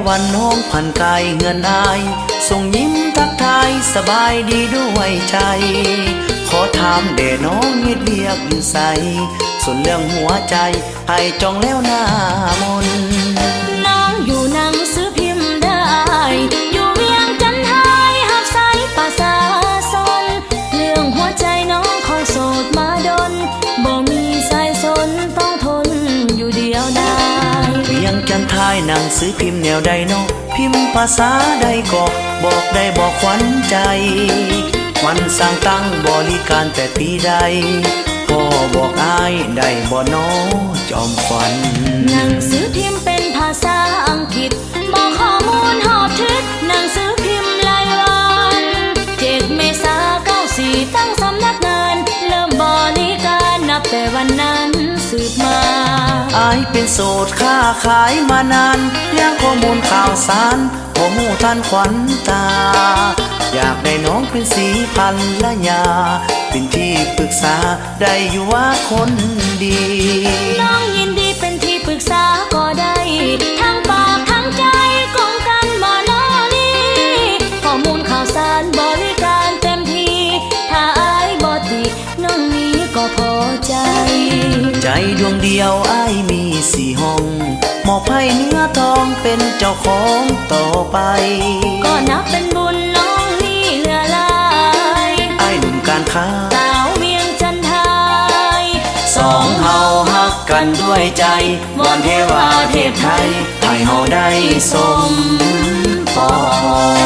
วันน้องผ่านกายเงินอายส่งยิ้มทักทายสบายดีด้วยใจขอถามเดน้องเฮ็ดเวียกอยู่ใสส่วนเรื่องหัวใจให้จองแล้วหน้ามนน้องอยู่หนังสือพิมพ์ได้อยู่เวียงจันทน์ไทยหักใสป่าสาสนเรื่องหัวใจน้องคอยโสดมาดนบ่มีสายสนต้องทนอยู่เดียวดายเวียงจันทน์ไทยหนังสือพิมพ์แนวใดเนาะพิมพ์ภาษาใดก็บอกได้บอกขวัญใจวันสร้างตั้งบริการแต่ปีใดพ่อบอกอายได้บ่น้อจอมขวัญหนังสือพิมพ์เป็นภาษาอังกฤษบอกข้อมูลหอบทึกหนังสือพิมพ์รายวัน7 เมษายน 94ตั้งสำนักงานเริ่มบริการนับแต่วันนั้นสืบมาอายเป็นโสดค้าขายมานานเลี้ยงข้อมูลข่าวสารบ่ฮู้ทันขวัญตาอยากได้น้องเป็นสีพันละยาเป็นที่ปรึกษาได้อยู่ว่าคนดีน้องยินดีเป็นที่ปรึกษาก็ได้ทั้งปากทั้งใจกงกันมาโนนี้ข้อมูลข่าวสารบริการเต็มที่ถ้าอายบ่ติน้องนี้ก็พอใจใจดวงเดียวอายมี4 ห้องมอบให้เนื้อทองเป็นเจ้าของต่อไปก็นับเป็นบุญน้องนี่เหลือหลายอายหนุ่มการค้าสาวเวียงจันทน์ไทยสองเฮาฮักกันด้วยใจวอนเทวาเทพไทยให้เฮาได้สมปอง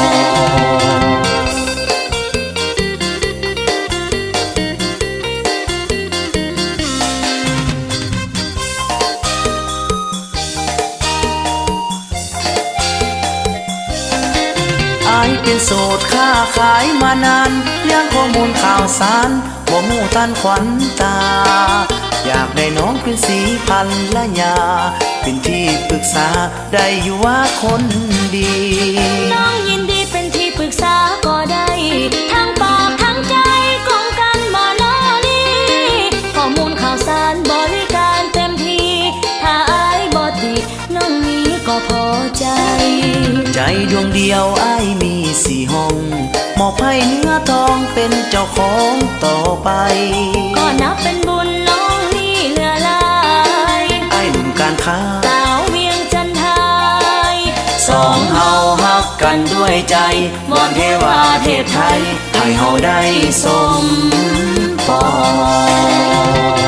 เป็นโสดค้าขายมานานเลี้ยงข้อมูลข่าวสารบ่ฮู้ทันขวัญตาอยากได้น้องเป็นสีพันละยาเป็นที่ปรึกษาได้อยู่ว่าคนดีน้องยินดีเป็นที่ปรึกษาก็ได้ทั้งปากทั้งใจกงกันมาโนนี้ข้อมูลข่าวสารบริการเต็มที่ถ้าอายบ่ติน้องนี้ก็พอใจใจดวงเดียวอายมี4 ห้องมอบให้เนื้อทองเป็นเจ้าของต่อไปก็นับเป็นบุญน้องนี่เหลือหลายอายหนุ่มการค้าสาวเวียงจันทน์ไทยสองเฮาฮักกันด้วยใจวอนเทวาเทพไทยให้เฮาได้สมปอง